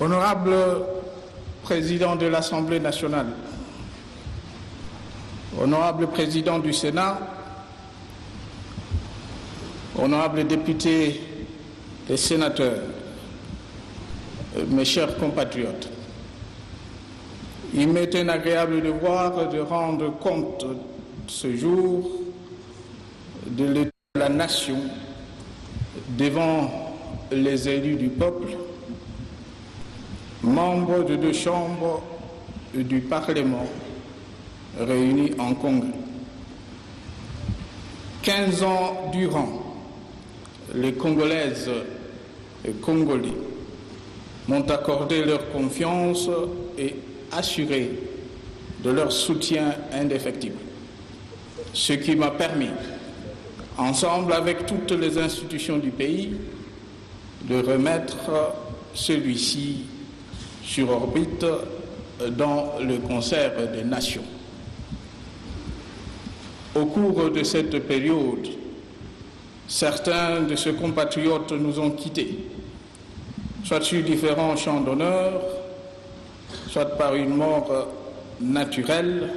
Honorable Président de l'Assemblée nationale, Honorable Président du Sénat, Honorables députés et sénateurs, mes chers compatriotes, il m'est un agréable devoir de rendre compte ce jour de l'état de la nation devant les élus du peuple, membres de 2 chambres du Parlement réunis en congrès. 15 ans durant, les Congolaises et Congolais m'ont accordé leur confiance et assuré de leur soutien indéfectible, ce qui m'a permis, ensemble avec toutes les institutions du pays, de remettre celui-ci sur orbite dans le concert des nations. Au cours de cette période, certains de ses compatriotes nous ont quittés, soit sur différents champs d'honneur, soit par une mort naturelle,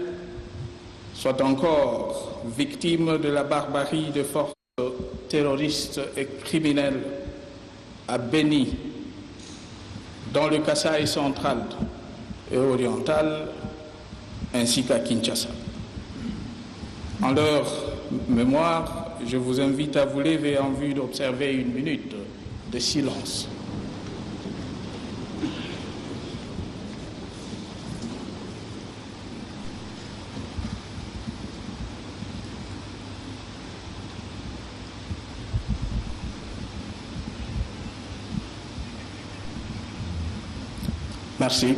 soit encore victimes de la barbarie de forces terroristes et criminelles à Beni, dans le Kasaï central et oriental, ainsi qu'à Kinshasa. En leur mémoire, je vous invite à vous lever en vue d'observer 1 minute de silence. Merci.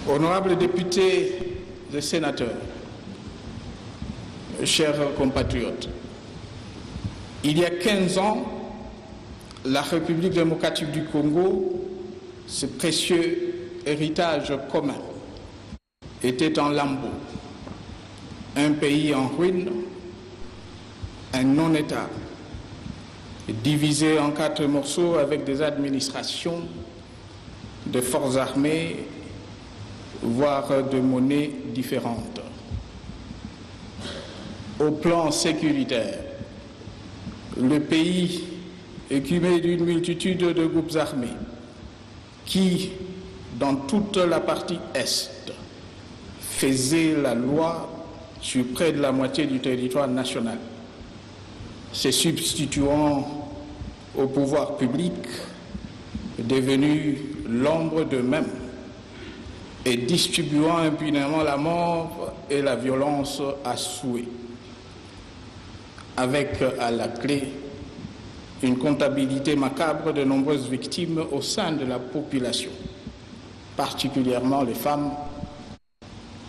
Honorables députés et sénateurs, chers compatriotes, il y a 15 ans, la République démocratique du Congo, ce précieux héritage commun, était en lambeaux, un pays en ruine, un non-État, divisé en 4 morceaux avec des administrations, des forces armées, voire de monnaies différentes. Au plan sécuritaire, le pays écumé d'une multitude de groupes armés qui, dans toute la partie Est, faisaient la loi sur près de la moitié du territoire national, se substituant au pouvoir public devenu l'ombre d'eux-mêmes et distribuant impunément la mort et la violence à souhait, avec à la clé une comptabilité macabre de nombreuses victimes au sein de la population, particulièrement les femmes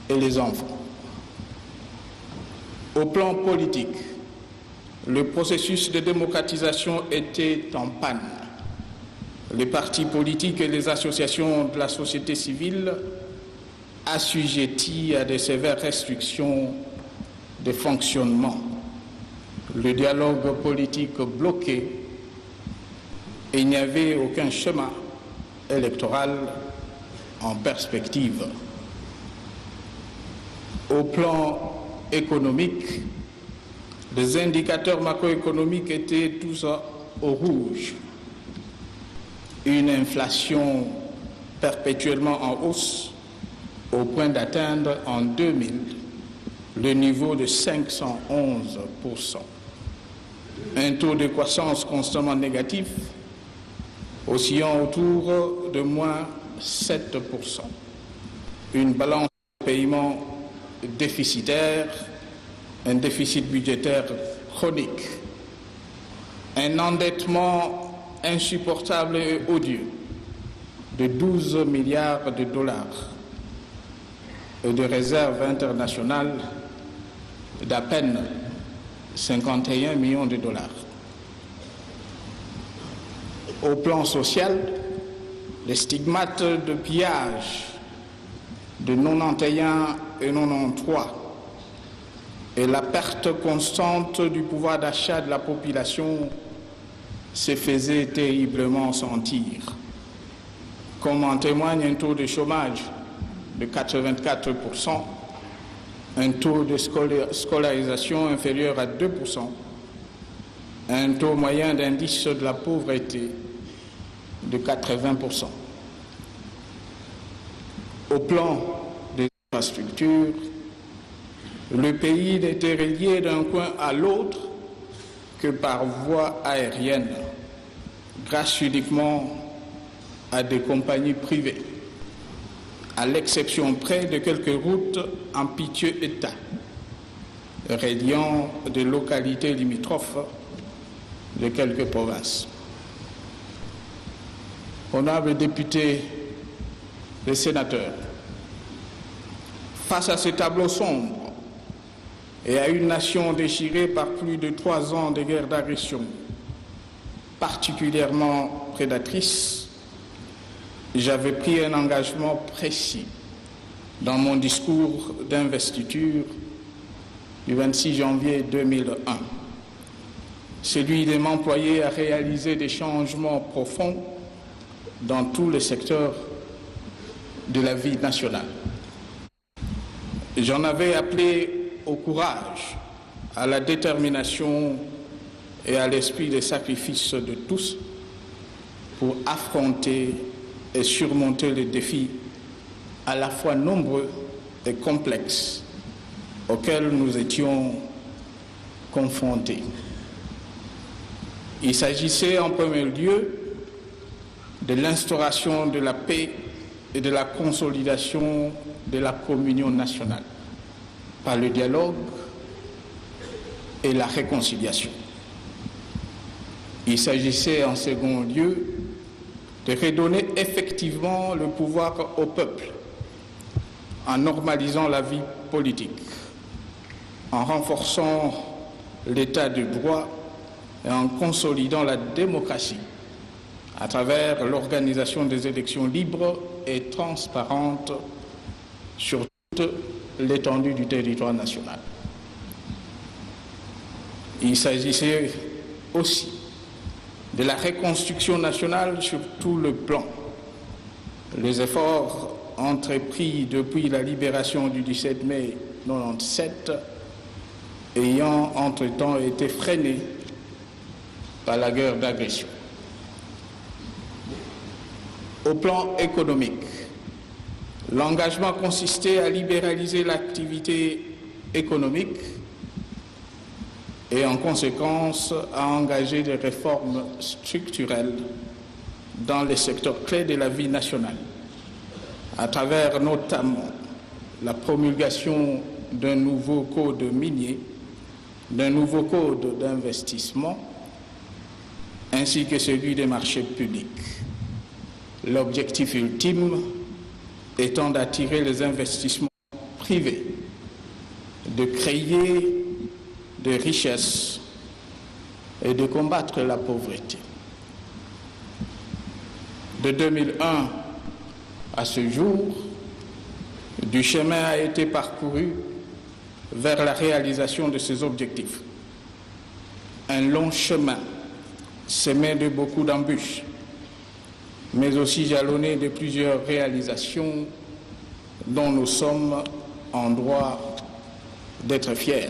et les enfants. Au plan politique, le processus de démocratisation était en panne. Les partis politiques et les associations de la société civile assujettis à de sévères restrictions de fonctionnement. Le dialogue politique bloqué et il n'y avait aucun schéma électoral en perspective. Au plan économique, les indicateurs macroéconomiques étaient tous au rouge. Une inflation perpétuellement en hausse au point d'atteindre en 2000 le niveau de 511%. Un taux de croissance constamment négatif, oscillant autour de moins 7%. Une balance de paiement déficitaire, un déficit budgétaire chronique, un endettement insupportable et odieux de 12 milliards de dollars et de réserves internationales d'à peine 51 millions de dollars. Au plan social, les stigmates de pillage de 91 et 93 et la perte constante du pouvoir d'achat de la population se faisait terriblement sentir, comme en témoigne un taux de chômage de 84%, un taux de scolarisation inférieur à 2%, un taux moyen d'indice de la pauvreté de 80%. Au plan des infrastructures, le pays n'était relié d'un coin à l'autre que par voie aérienne, grâce uniquement à des compagnies privées, à l'exception près de quelques routes en piteux état, reliant des localités limitrophes de quelques provinces. Honorables députés et sénateurs, face à ce tableau sombre et à une nation déchirée par plus de 3 ans de guerre d'agression, particulièrement prédatrice, j'avais pris un engagement précis dans mon discours d'investiture du 26 janvier 2001, celui de m'employer à réaliser des changements profonds dans tous les secteurs de la vie nationale. J'en avais appelé au courage, à la détermination et à l'esprit de sacrifice de tous pour affronter et surmonter les défis à la fois nombreux et complexes auxquels nous étions confrontés. Il s'agissait en premier lieu de l'instauration de la paix et de la consolidation de la communion nationale par le dialogue et la réconciliation. Il s'agissait en second lieu de redonner effectivement le pouvoir au peuple en normalisant la vie politique, en renforçant l'état de droit et en consolidant la démocratie à travers l'organisation des élections libres et transparentes sur toute l'étendue du territoire national. Il s'agissait aussi de la reconstruction nationale sur tout le plan. Les efforts entrepris depuis la libération du 17 mai 1997 ayant entre-temps été freinés par la guerre d'agression. Au plan économique, l'engagement consistait à libéraliser l'activité économique et en conséquence à engager des réformes structurelles dans les secteurs clés de la vie nationale, à travers notamment la promulgation d'un nouveau code minier, d'un nouveau code d'investissement, ainsi que celui des marchés publics. L'objectif ultime étant d'attirer les investissements privés, de créer des richesses et de combattre la pauvreté. De 2001 à ce jour, du chemin a été parcouru vers la réalisation de ces objectifs. Un long chemin semé de beaucoup d'embûches, mais aussi jalonné de plusieurs réalisations dont nous sommes en droit d'être fiers.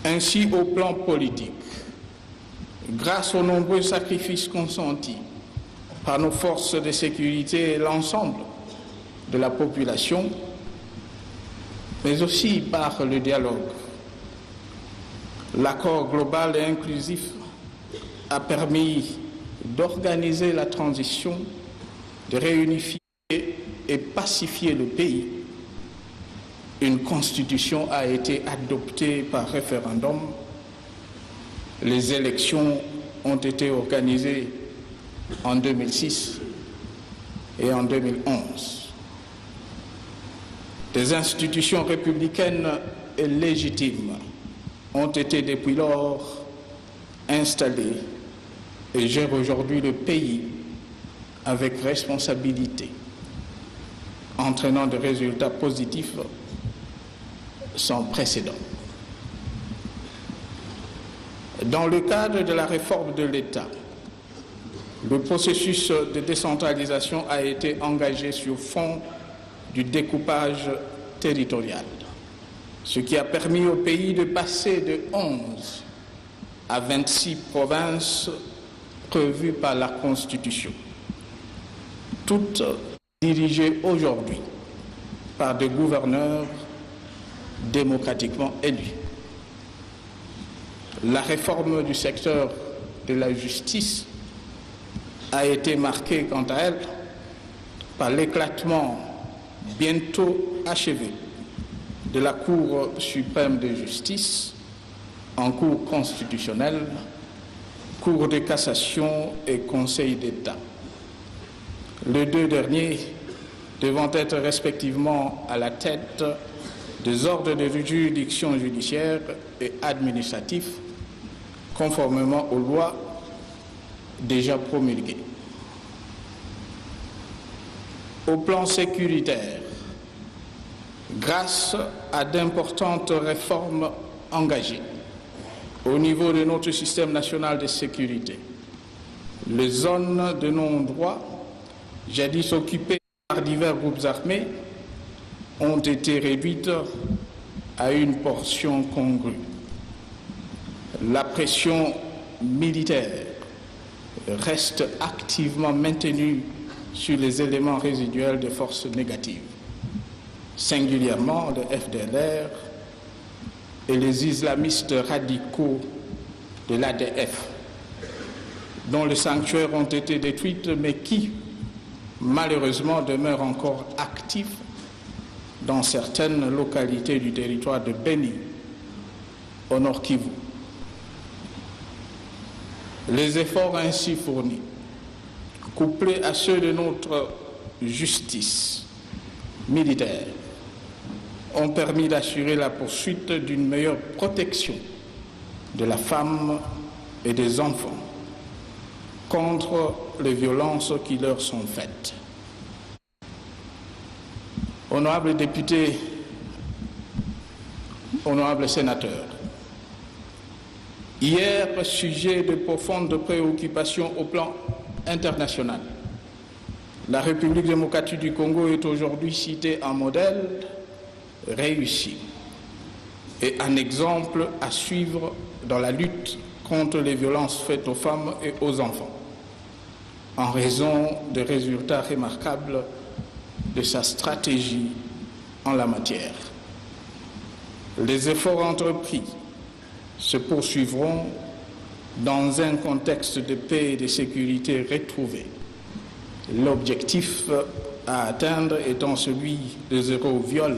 Ainsi, au plan politique, grâce aux nombreux sacrifices consentis par nos forces de sécurité et l'ensemble de la population, mais aussi par le dialogue, l'accord global et inclusif a permis d'organiser la transition, de réunifier et pacifier le pays. Une constitution a été adoptée par référendum. Les élections ont été organisées en 2006 et en 2011. Des institutions républicaines et légitimes ont été depuis lors installées et gèrent aujourd'hui le pays avec responsabilité. entraînant des résultats positifs sans précédent. Dans le cadre de la réforme de l'État, le processus de décentralisation a été engagé sur fond du découpage territorial, ce qui a permis au pays de passer de 11 à 26 provinces prévues par la Constitution, toutes dirigées aujourd'hui par des gouverneurs démocratiquement élus. La réforme du secteur de la justice a été marquée, quant à elle, par l'éclatement bientôt achevé de la Cour suprême de justice en Cour constitutionnelle, Cour de cassation et Conseil d'État. Les deux derniers devant être respectivement à la tête des ordres de juridiction judiciaire et administratif, conformément aux lois déjà promulguées. Au plan sécuritaire, grâce à d'importantes réformes engagées au niveau de notre système national de sécurité, les zones de non-droit, jadis occupées par divers groupes armés, ont été réduites à une portion congrue. La pression militaire reste activement maintenue sur les éléments résiduels de forces négatives, singulièrement le FDLR et les islamistes radicaux de l'ADF, dont les sanctuaires ont été détruits, mais qui, malheureusement, demeurent encore actifs dans certaines localités du territoire de Beni, au Nord Kivu. Les efforts ainsi fournis, couplés à ceux de notre justice militaire, ont permis d'assurer la poursuite d'une meilleure protection de la femme et des enfants contre les violences qui leur sont faites. Honorables députés, honorables sénateurs, hier, sujet de profonde préoccupation au plan international, la République démocratique du Congo est aujourd'hui citée en modèle réussi et un exemple à suivre dans la lutte contre les violences faites aux femmes et aux enfants, en raison des résultats remarquables de sa stratégie en la matière. Les efforts entrepris se poursuivront dans un contexte de paix et de sécurité retrouvée. L'objectif à atteindre étant celui de zéro viol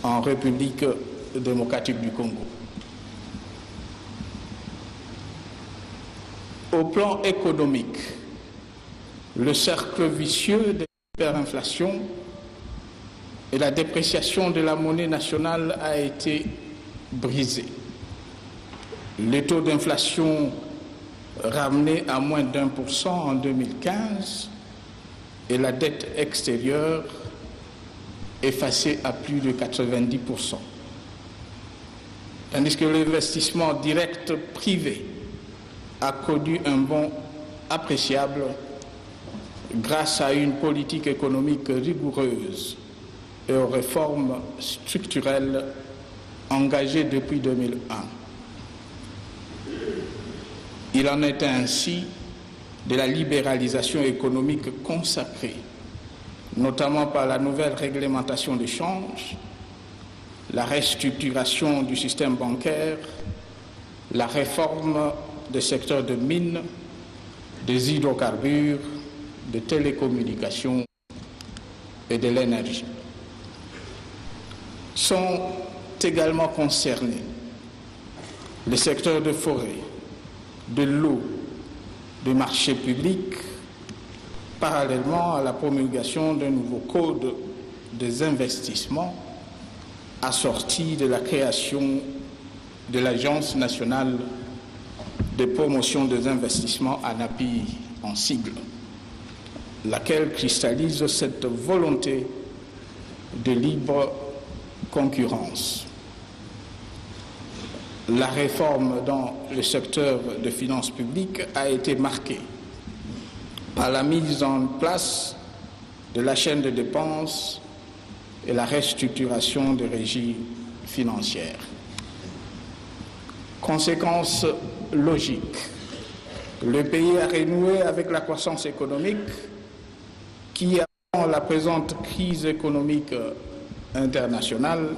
en République démocratique du Congo. Au plan économique, le cercle vicieux de l'hyperinflation et la dépréciation de la monnaie nationale a été brisé. Le taux d'inflation ramené à moins d'1% en 2015 et la dette extérieure effacée à plus de 90%. Tandis que l'investissement direct privé a connu un bond appréciable grâce à une politique économique rigoureuse et aux réformes structurelles engagées depuis 2001. Il en est ainsi de la libéralisation économique consacrée, notamment par la nouvelle réglementation des changes, la restructuration du système bancaire, la réforme des secteurs de mines, des hydrocarbures, des télécommunications et de l'énergie. Sont également concernés les secteurs de forêt, de l'eau, des marchés publics, parallèlement à la promulgation d'un nouveau code des investissements assorti de la création de l'Agence nationale de promotion des investissements, ANAPI en sigle. laquelle cristallise cette volonté de libre concurrence. La réforme dans le secteur de finances publiques a été marquée par la mise en place de la chaîne de dépenses et la restructuration des régies financières. Conséquence logique, le pays a renoué avec la croissance économique qui, avant la présente crise économique internationale,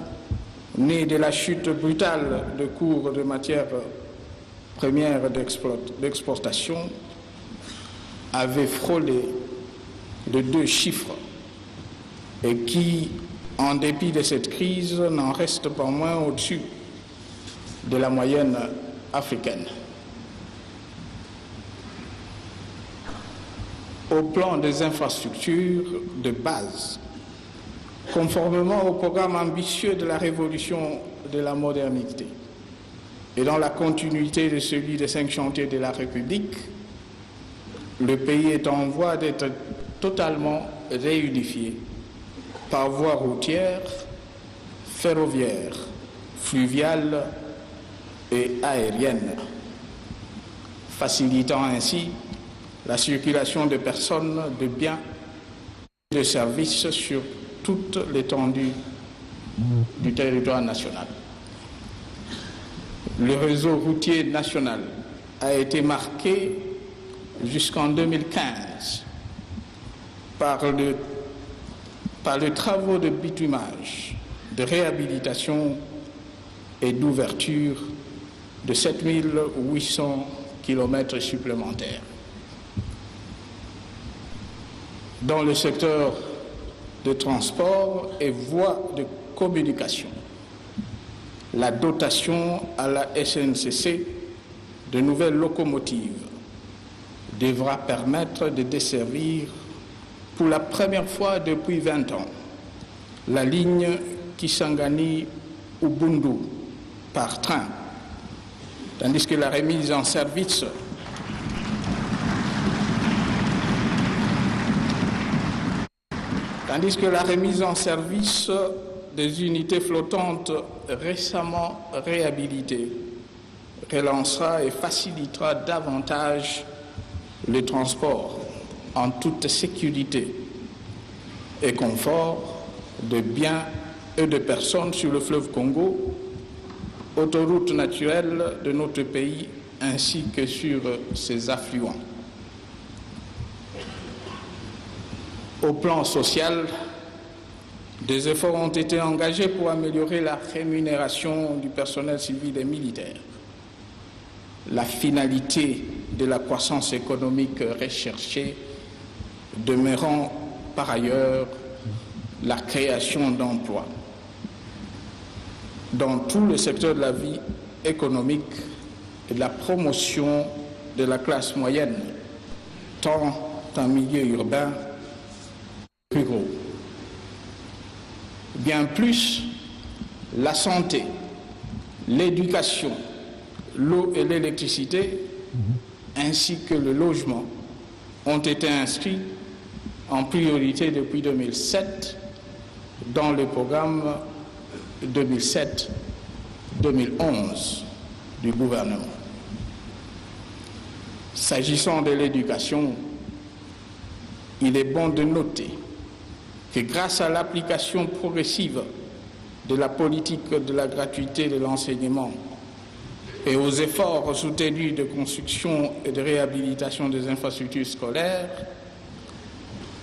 née de la chute brutale de cours de matières premières d'exportation, avait frôlé de 2 chiffres et qui, en dépit de cette crise, n'en reste pas moins au-dessus de la moyenne africaine. Au plan des infrastructures de base, conformément au programme ambitieux de la révolution de la modernité et dans la continuité de celui des 5 chantiers de la République, le pays est en voie d'être totalement réunifié par voie routière, ferroviaire, fluviale et aérienne, facilitant ainsi la circulation de personnes, de biens et de services sur toute l'étendue du territoire national. Le réseau routier national a été marqué jusqu'en 2015 par les travaux de bitumage, de réhabilitation et d'ouverture de 7800 km supplémentaires. Dans le secteur de transport et voies de communication, la dotation à la SNCC de nouvelles locomotives devra permettre de desservir pour la première fois depuis 20 ans la ligne Kisangani-Ubundu par train, tandis que la remise en service des unités flottantes récemment réhabilitées relancera et facilitera davantage le transport en toute sécurité et confort de biens et de personnes sur le fleuve Congo, autoroute naturelle de notre pays, ainsi que sur ses affluents. Au plan social, des efforts ont été engagés pour améliorer la rémunération du personnel civil et militaire. La finalité de la croissance économique recherchée demeurant par ailleurs la création d'emplois dans tout le secteur de la vie économique et de la promotion de la classe moyenne, tant en milieu urbain que rural. Bien plus, la santé, l'éducation, l'eau et l'électricité, ainsi que le logement, ont été inscrits en priorité depuis 2007 dans le programme 2007-2011 du gouvernement. S'agissant de l'éducation, il est bon de noter que grâce à l'application progressive de la politique de la gratuité de l'enseignement et aux efforts soutenus de construction et de réhabilitation des infrastructures scolaires,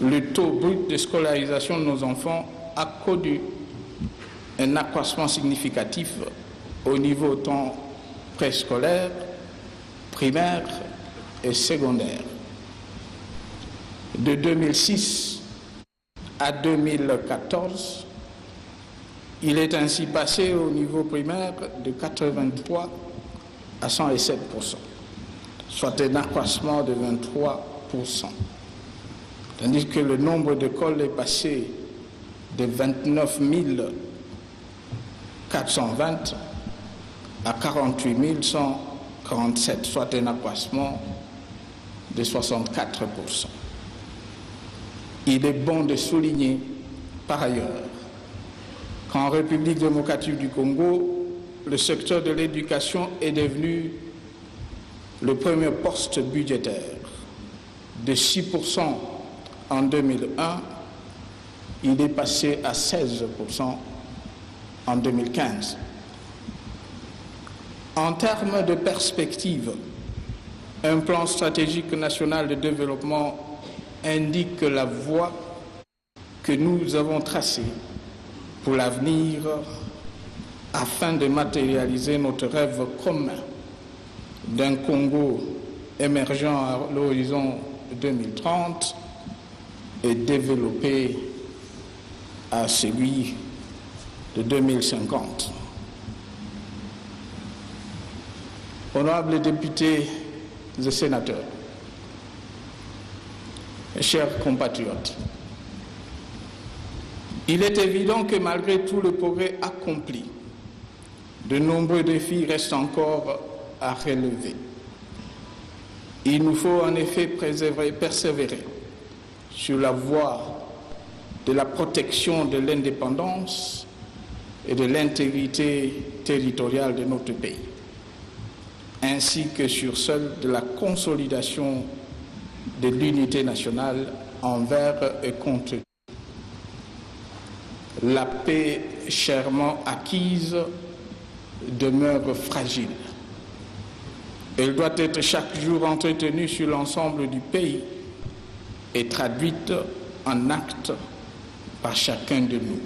le taux brut de scolarisation de nos enfants a connu un accroissement significatif au niveau tant préscolaire, primaire et secondaire. De 2006 à 2014, il est ainsi passé au niveau primaire de 83 à 107%, soit un accroissement de 23%, tandis que le nombre d'écoles est passé de 29 420 à 48 147, soit un accroissement de 64%. Il est bon de souligner par ailleurs qu'en République démocratique du Congo, le secteur de l'éducation est devenu le premier poste budgétaire. De 6% en 2001, il est passé à 16% en 2015. En termes de perspective, un plan stratégique national de développement indique la voie que nous avons tracée pour l'avenir afin de matérialiser notre rêve commun d'un Congo émergent à l'horizon 2030 et développé à celui de 2050. Honorables députés et sénateurs, chers compatriotes, il est évident que malgré tout le progrès accompli, de nombreux défis restent encore à relever. Il nous faut en effet persévérer sur la voie de la protection de l'indépendance et de l'intégrité territoriale de notre pays, ainsi que sur celle de la consolidation de l'unité nationale envers et contre tout. La paix chèrement acquise demeure fragile. Elle doit être chaque jour entretenue sur l'ensemble du pays et traduite en actes par chacun de nous.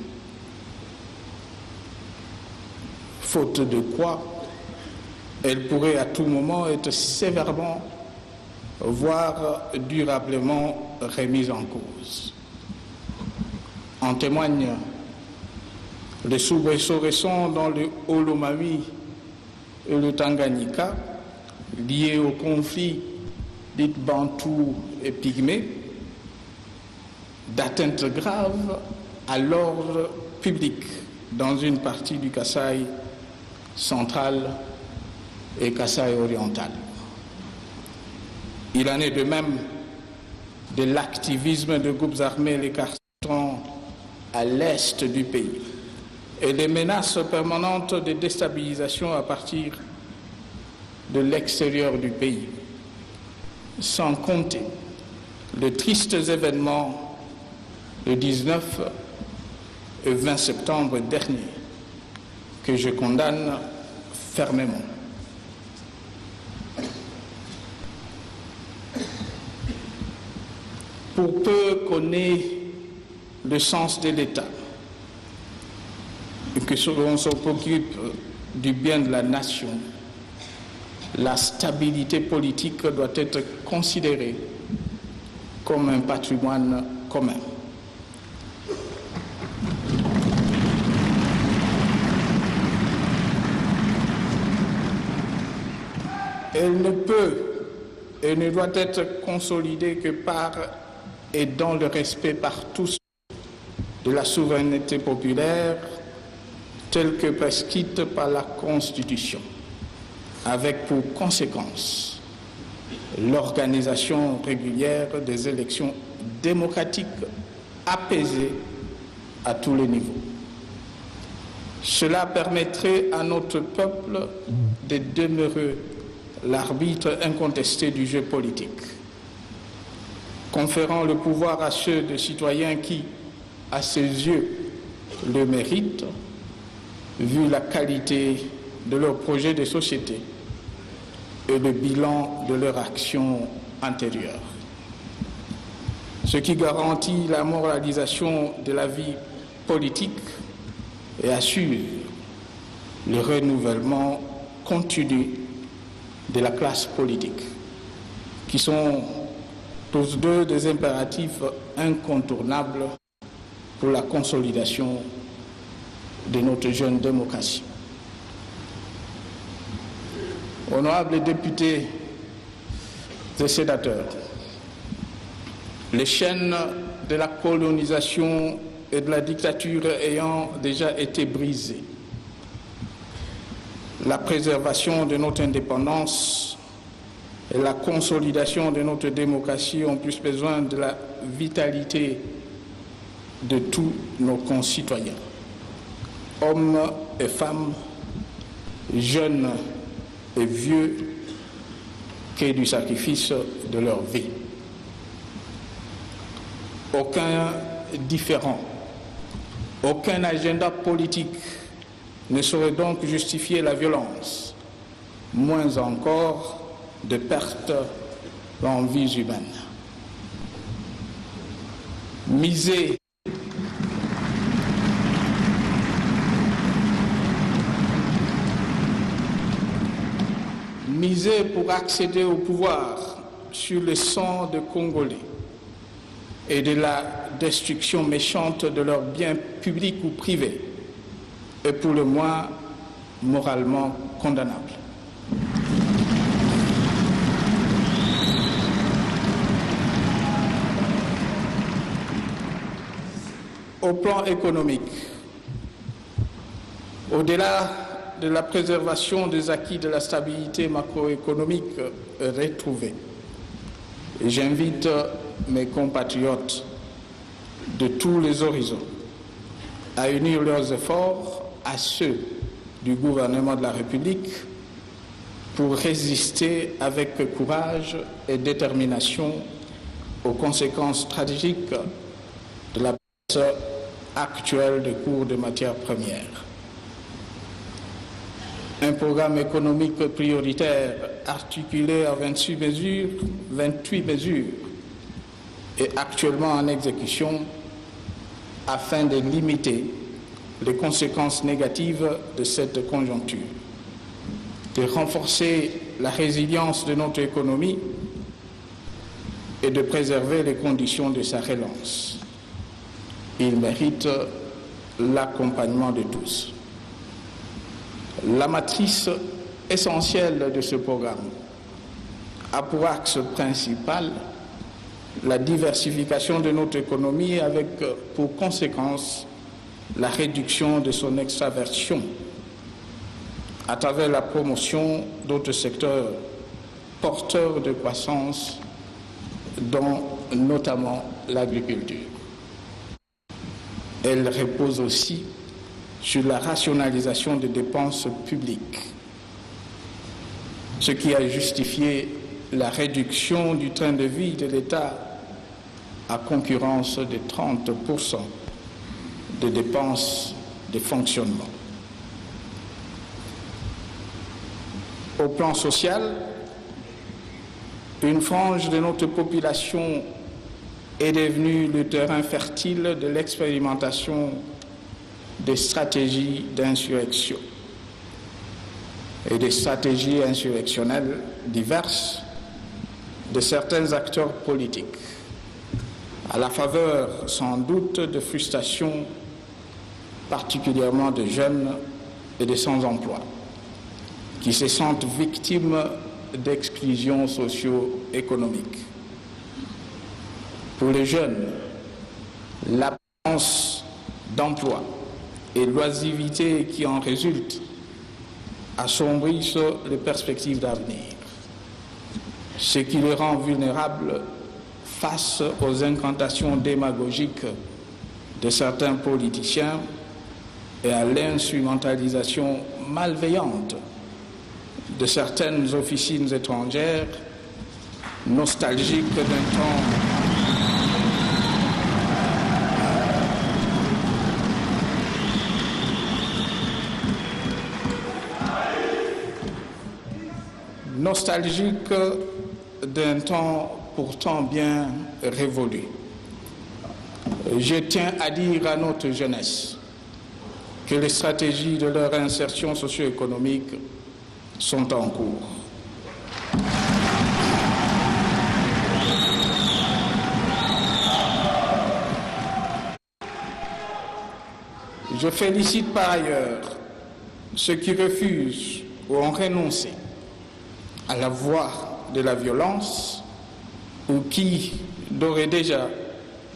Faute de quoi, elle pourrait à tout moment être sévèrement, voire durablement remise en cause. En témoigne les soubresauts récents dans le Haut-Lomami et le Tanganyika, liés au conflit dit Bantou et Pygmée, d'atteintes graves à l'ordre public dans une partie du Kasaï central et Kasaï oriental. Il en est de même de l'activisme de groupes armés les cartons à l'est du pays et des menaces permanentes de déstabilisation à partir de l'extérieur du pays, sans compter les tristes événements le 19 et 20 septembre dernier que je condamne fermement. Pour peu qu'on ait le sens de l'État et que l'on se préoccupe du bien de la nation, la stabilité politique doit être considérée comme un patrimoine commun. Elle ne peut et ne doit être consolidée que par et dans le respect par tous de la souveraineté populaire telle que prescrite par la Constitution, avec pour conséquence l'organisation régulière des élections démocratiques apaisées à tous les niveaux. Cela permettrait à notre peuple de demeurer l'arbitre incontesté du jeu politique, conférant le pouvoir à ceux des citoyens qui, à ses yeux, le méritent, vu la qualité de leur projet de société et le bilan de leur action antérieure. Ce qui garantit la moralisation de la vie politique et assure le renouvellement continu de la classe politique, qui sont tous deux des impératifs incontournables pour la consolidation de notre jeune démocratie. Honorables députés et sénateurs, les chaînes de la colonisation et de la dictature ayant déjà été brisées, la préservation de notre indépendance et la consolidation de notre démocratie ont plus besoin de la vitalité de tous nos concitoyens, hommes et femmes, jeunes et vieux, que du sacrifice de leur vie. Aucun différend, aucun agenda politique ne saurait donc justifier la violence, moins encore de perte en vies humaines. Miser pour accéder au pouvoir sur le sang de Congolais et de la destruction méchante de leurs biens publics ou privés est pour le moins moralement condamnable. Au plan économique, au-delà de la préservation des acquis de la stabilité macroéconomique retrouvée, j'invite mes compatriotes de tous les horizons à unir leurs efforts à ceux du gouvernement de la République pour résister avec courage et détermination aux conséquences tragiques de la baisse actuelle des cours de matières premières. Un programme économique prioritaire articulé à 28 mesures est actuellement en exécution afin de limiter les conséquences négatives de cette conjoncture, de renforcer la résilience de notre économie et de préserver les conditions de sa relance. Il mérite l'accompagnement de tous. La matrice essentielle de ce programme a pour axe principal la diversification de notre économie avec pour conséquence la réduction de son extraversion à travers la promotion d'autres secteurs porteurs de croissance, dont notamment l'agriculture. Elle repose aussi sur la rationalisation des dépenses publiques, ce qui a justifié la réduction du train de vie de l'État à concurrence de 30% de dépenses de fonctionnement. Au plan social, une frange de notre population est devenue le terrain fertile de l'expérimentation des stratégies d'insurrection et des stratégies insurrectionnelles diverses de certains acteurs politiques, à la faveur sans doute de frustrations particulièrement de jeunes et de sans-emploi, qui se sentent victimes d'exclusion socio-économique. Pour les jeunes, l'absence d'emploi et l'oisivité qui en résulte assombrissent les perspectives d'avenir, ce qui les rend vulnérables face aux incantations démagogiques de certains politiciens et à l'instrumentalisation malveillante de certaines officines étrangères nostalgiques d'un temps pourtant bien révolu. Je tiens à dire à notre jeunesse que les stratégies de leur insertion socio-économique sont en cours. Je félicite par ailleurs ceux qui refusent ou ont renoncé à la voie de la violence ou qui, d'ores et déjà,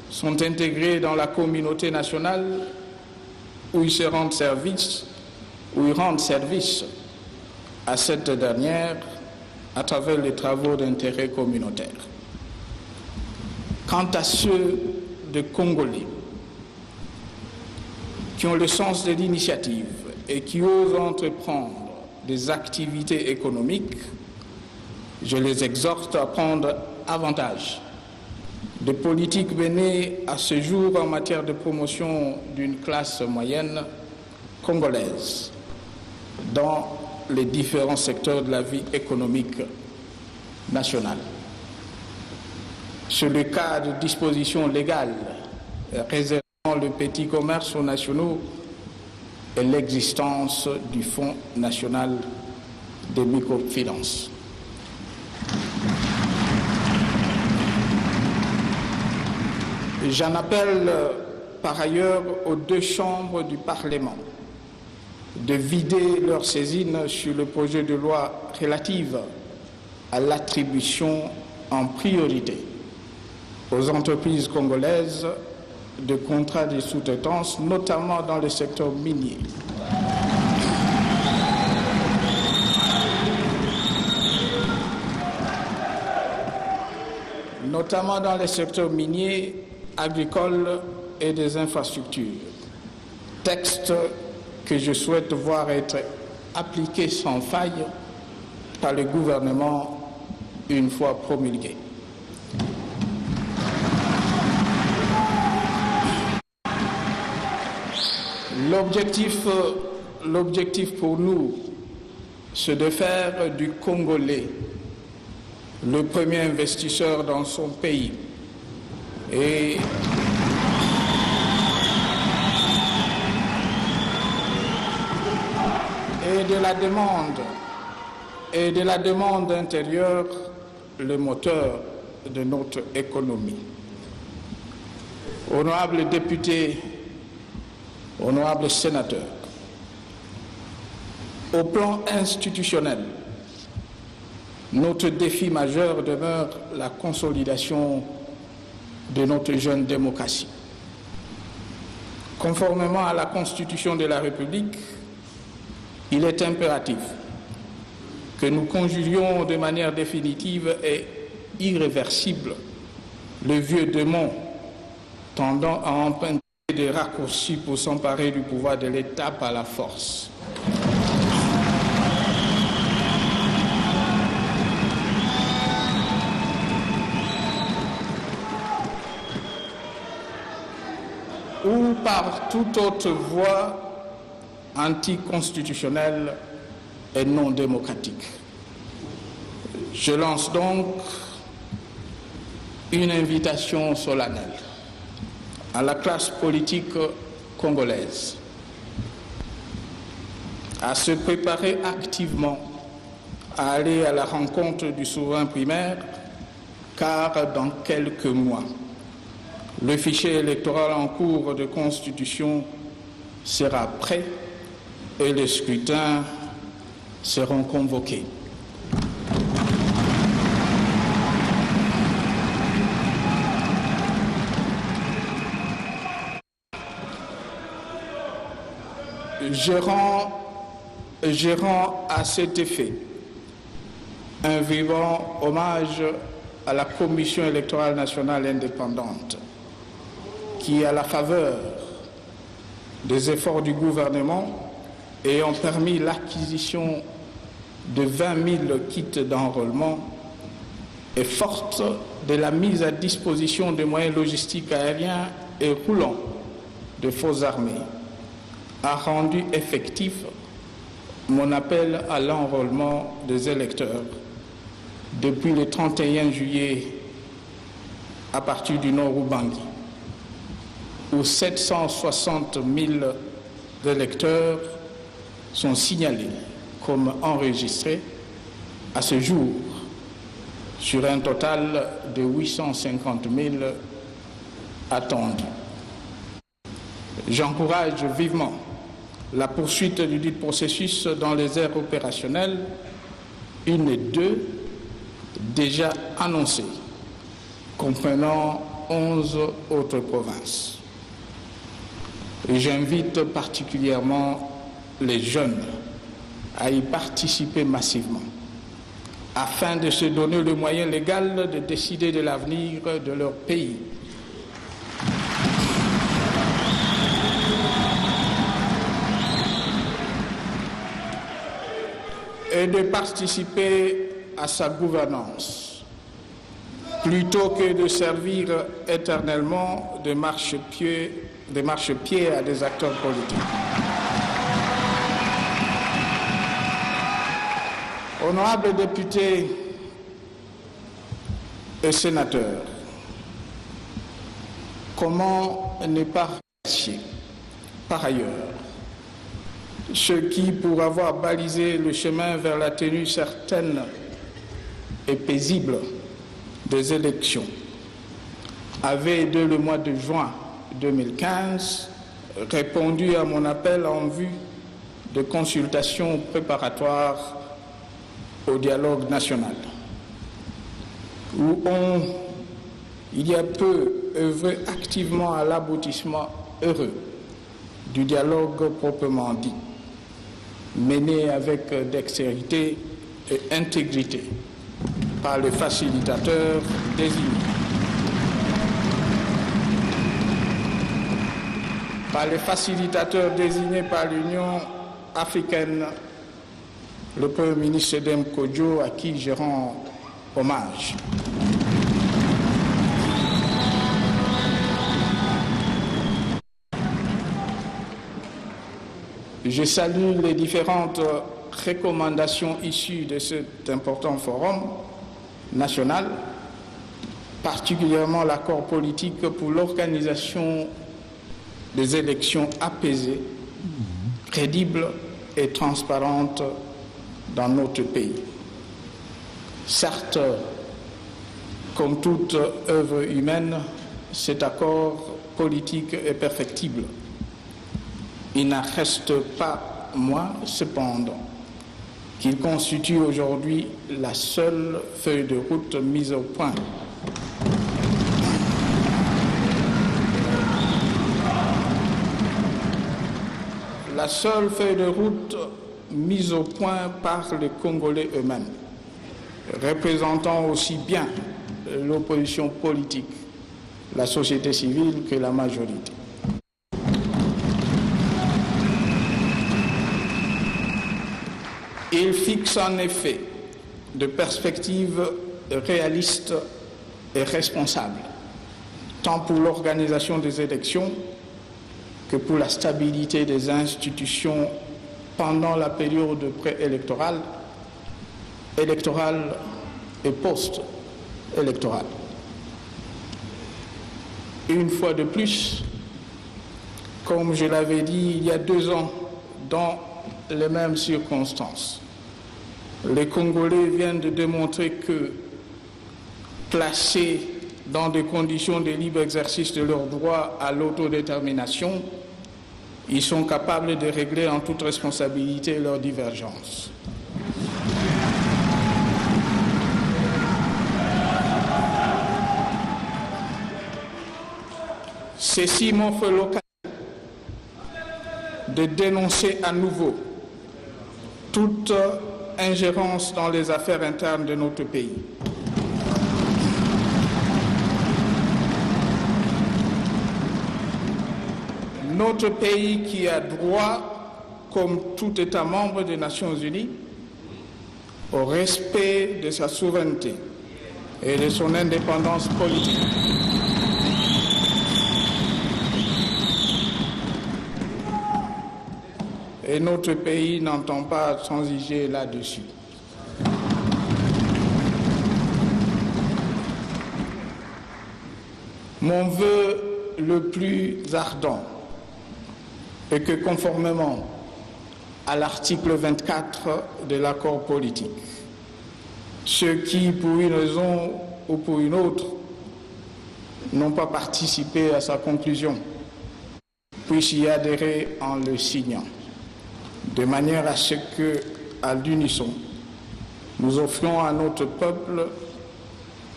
sont intégrés dans la communauté nationale où ils rendent service à cette dernière à travers les travaux d'intérêt communautaire. Quant à ceux de Congolais qui ont le sens de l'initiative et qui osent entreprendre des activités économiques, je les exhorte à prendre avantage de politiques menées à ce jour en matière de promotion d'une classe moyenne congolaise dans les différents secteurs de la vie économique nationale. C'est le cas de dispositions légales réservant le petit commerce aux nationaux et l'existence du Fonds national de microfinance. J'en appelle par ailleurs aux deux chambres du Parlement de vider leur saisine sur le projet de loi relative à l'attribution en priorité aux entreprises congolaises de contrats de sous-traitance, notamment dans le secteur minier. Notamment dans les secteurs miniers, agricoles et des infrastructures. Texte que je souhaite voir être appliqué sans faille par le gouvernement une fois promulgué. L'objectif pour nous, c'est de faire du Congolais le premier investisseur dans son pays et de la demande intérieure le moteur de notre économie. Honorables députés, honorables sénateurs, au plan institutionnel, notre défi majeur demeure la consolidation de notre jeune démocratie. Conformément à la Constitution de la République, il est impératif que nous conjuguions de manière définitive et irréversible le vieux démon tendant à emprunter des raccourcis pour s'emparer du pouvoir de l'État par la force. Ou par toute autre voie anticonstitutionnelle et non démocratique. Je lance donc une invitation solennelle à la classe politique congolaise à se préparer activement à aller à la rencontre du souverain primaire, car dans quelques mois, le fichier électoral en cours de constitution sera prêt et les scrutins seront convoqués. Je rends à cet effet un vivant hommage à la Commission électorale nationale indépendante qui, à la faveur des efforts du gouvernement ayant permis l'acquisition de 20 000 kits d'enrôlement, est forte de la mise à disposition de moyens logistiques aériens et roulants de forces armées, a rendu effectif mon appel à l'enrôlement des électeurs depuis le 31 juillet à partir du Nord Ubangi, où 760 000 électeurs sont signalés comme enregistrés à ce jour sur un total de 850 000 attendus. J'encourage vivement la poursuite du dit processus dans les aires opérationnelles, une et deux déjà annoncées, comprenant 11 autres provinces. Et j'invite particulièrement les jeunes à y participer massivement, afin de se donner le moyen légal de décider de l'avenir de leur pays. Et de participer à sa gouvernance, plutôt que de servir éternellement de marchepied à des acteurs politiques. Honorables députés et sénateurs, comment ne pas remercier par ailleurs ceux qui, pour avoir balisé le chemin vers la tenue certaine et paisible des élections, avaient, dès le mois de juin 2015, répondu à mon appel en vue de consultations préparatoires au dialogue national, où il y a peu, œuvré activement à l'aboutissement heureux du dialogue proprement dit, mené avec dextérité et intégrité par le facilitateur désigné. Par les facilitateurs désignés par l'Union africaine, le Premier ministre Sedem Kodjo, à qui je rends hommage. Je salue les différentes recommandations issues de cet important forum national, particulièrement l'accord politique pour l'organisation des élections apaisées, crédibles et transparentes dans notre pays. Certes, comme toute œuvre humaine, cet accord politique est perfectible. Il n'en reste pas moins, cependant, qu'il constitue aujourd'hui la seule feuille de route mise au point. La seule feuille de route mise au point par les Congolais eux-mêmes, représentant aussi bien l'opposition politique, la société civile que la majorité. Il fixe en effet de perspectives réalistes et responsables, tant pour l'organisation des élections que pour la stabilité des institutions pendant la période préélectorale, électorale et post-électorale. Une fois de plus, comme je l'avais dit il y a 2 ans, dans les mêmes circonstances, les Congolais viennent de démontrer que, placés dans des conditions de libre exercice de leur droit à l'autodétermination, ils sont capables de régler en toute responsabilité leurs divergences. Ceci m'offre l'occasion de dénoncer à nouveau toute ingérence dans les affaires internes de notre pays. Notre pays qui a droit, comme tout État membre des Nations Unies, au respect de sa souveraineté et de son indépendance politique. Et notre pays n'entend pas transiger là-dessus. Mon vœu le plus ardent est que, conformément à l'article 24 de l'accord politique, ceux qui, pour une raison ou pour une autre, n'ont pas participé à sa conclusion, puissent y adhérer en le signant, de manière à ce que, à l'unisson, nous offrions à notre peuple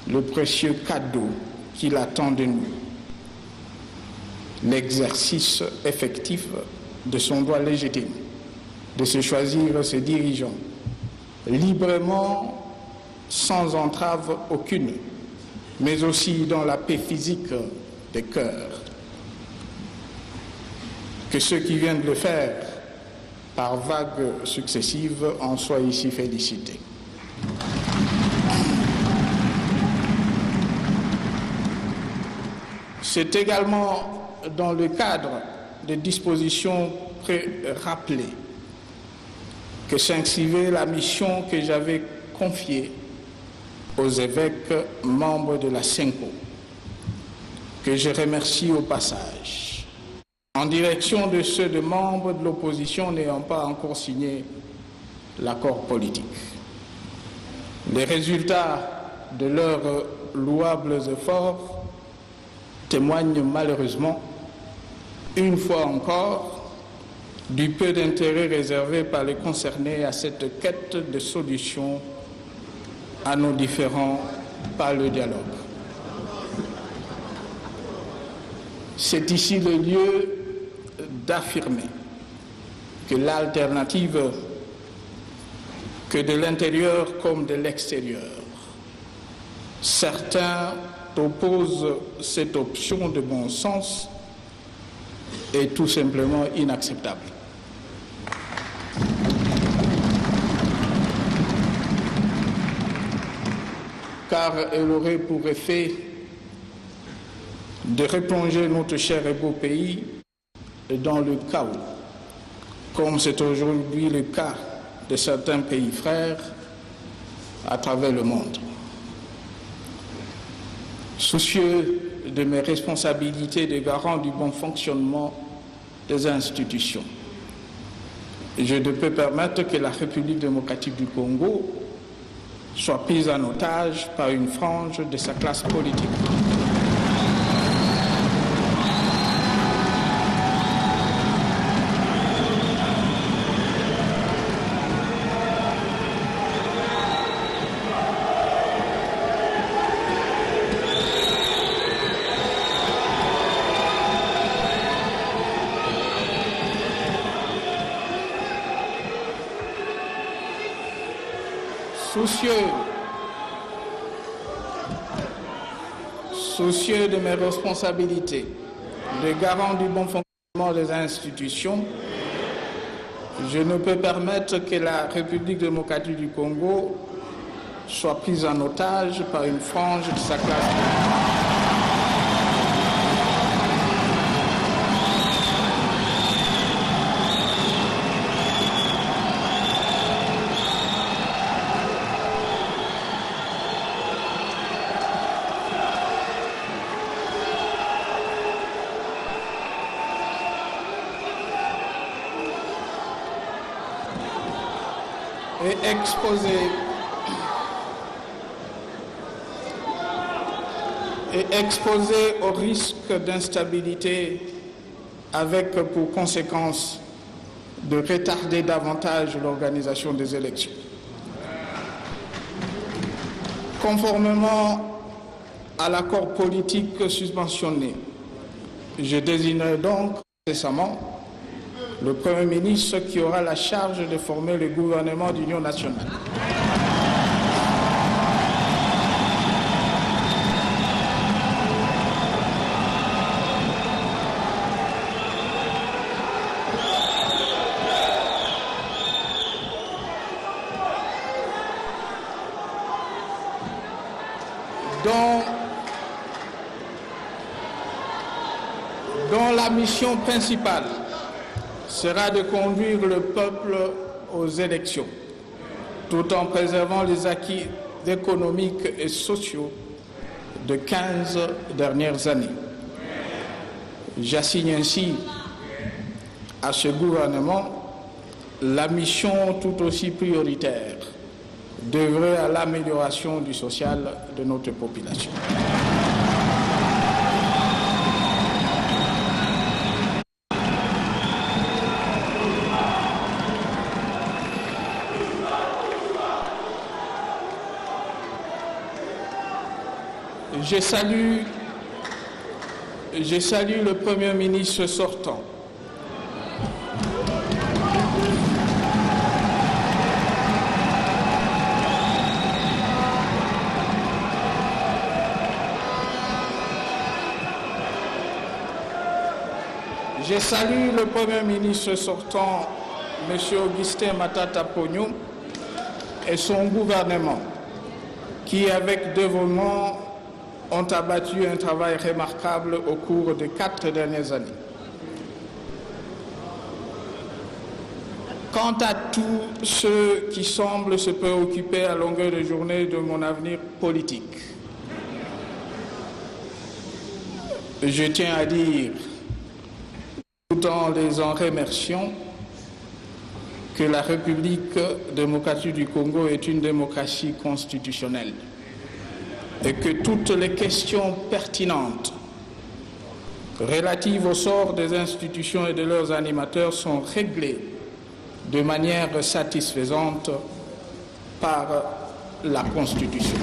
le précieux cadeau qu'il attend de nous, l'exercice effectif de son droit légitime de se choisir ses dirigeants librement sans entrave aucune, mais aussi dans la paix physique des cœurs. Que ceux qui viennent de le faire par vagues successives en soient ici félicités. C'est également dans le cadre des dispositions pré-rappelées que s'inscrivait la mission que j'avais confiée aux évêques membres de la SENCO, que je remercie au passage, en direction de ceux de membres de l'opposition n'ayant pas encore signé l'accord politique. Les résultats de leurs louables efforts témoignent malheureusement, une fois encore, du peu d'intérêt réservé par les concernés à cette quête de solution à nos différends par le dialogue. C'est ici le lieu d'affirmer que l'alternative, que de l'intérieur comme de l'extérieur, certains opposent cette option de bon sens, est tout simplement inacceptable. Car elle aurait pour effet de replonger notre cher et beau pays dans le chaos, comme c'est aujourd'hui le cas de certains pays frères à travers le monde. Soucieux de mes responsabilités de garant du bon fonctionnement des institutions, je ne peux permettre que la République démocratique du Congo soit prise en otage par une frange de sa classe politique. Soucieux de mes responsabilités, de garant du bon fonctionnement des institutions, je ne peux permettre que la République démocratique du Congo soit prise en otage par une frange de sa classe politique. Et exposé au risque d'instabilité avec pour conséquence de retarder davantage l'organisation des élections. Conformément à l'accord politique suspensionné, je désignerai donc récemment le Premier ministre qui aura la charge de former le gouvernement d'union nationale. Dont la mission principale sera de conduire le peuple aux élections, tout en préservant les acquis économiques et sociaux de 15 dernières années. J'assigne ainsi à ce gouvernement la mission tout aussi prioritaire d'œuvrer à l'amélioration du social de notre population. Je salue le Premier ministre sortant. Je salue le Premier ministre sortant, M. Augustin Matata Ponyo, et son gouvernement, qui, avec dévouement, ont abattu un travail remarquable au cours des 4 dernières années. Quant à tous ceux qui semblent se préoccuper à longueur de journée de mon avenir politique, je tiens à dire, tout en les en remerciant, que la République démocratique du Congo est une démocratie constitutionnelle et que toutes les questions pertinentes relatives au sort des institutions et de leurs animateurs sont réglées de manière satisfaisante par la Constitution.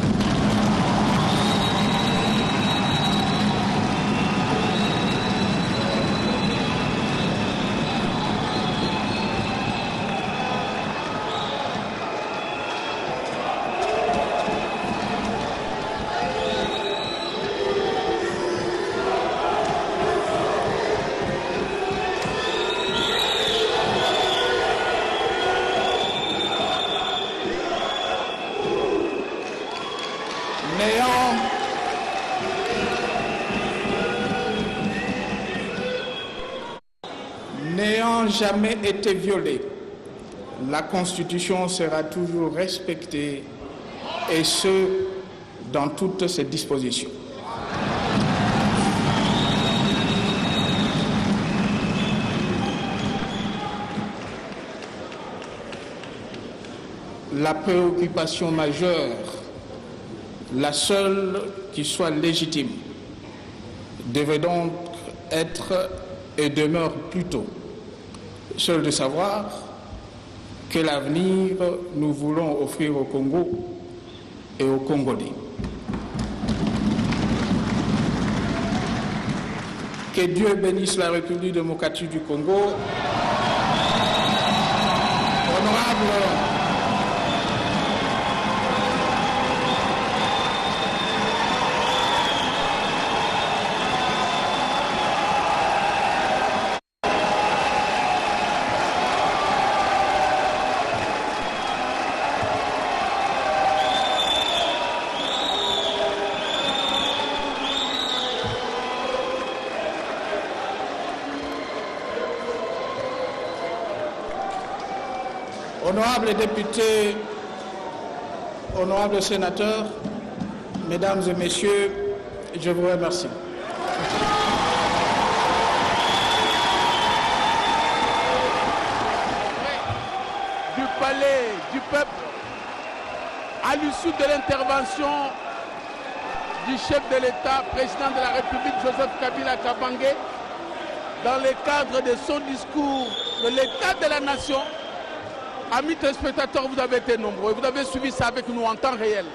N'ayant jamais été violée, la Constitution sera toujours respectée, et ce, dans toutes ses dispositions. La préoccupation majeure, la seule qui soit légitime, devait donc être et demeure plutôt celle de savoir quel avenir nous voulons offrir au Congo et aux Congolais. Que Dieu bénisse la République démocratique du Congo. Honorables députés, honorables sénateurs, mesdames et messieurs, je vous remercie. Du palais du peuple, à l'issue de l'intervention du chef de l'État, président de la République, Joseph Kabila Kabange, dans le cadre de son discours de l'état de la nation. Amis téléspectateurs, vous avez été nombreux, vous avez suivi ça avec nous en temps réel.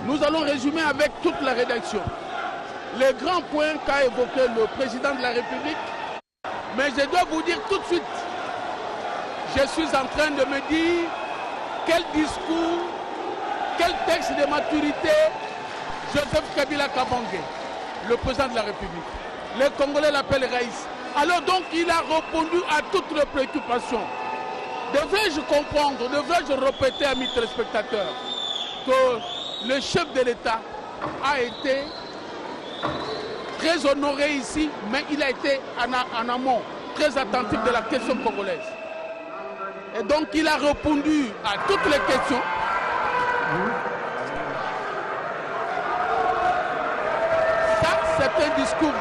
Nous allons résumer avec toute la rédaction les grands points qu'a évoqué le président de la République. Mais je dois vous dire tout de suite, je suis en train de me dire quel discours, quel texte de maturité Joseph Kabila Kabange, le président de la République. Les Congolais l'appellent Raïs. Alors donc il a répondu à toutes les préoccupations. Devrais-je comprendre, devrais-je répéter, amis téléspectateurs, que le chef de l'État a été très honoré ici, mais il a été en amont, très attentif de la question congolaise. Et donc il a répondu à toutes les questions. Ça, c'est un discours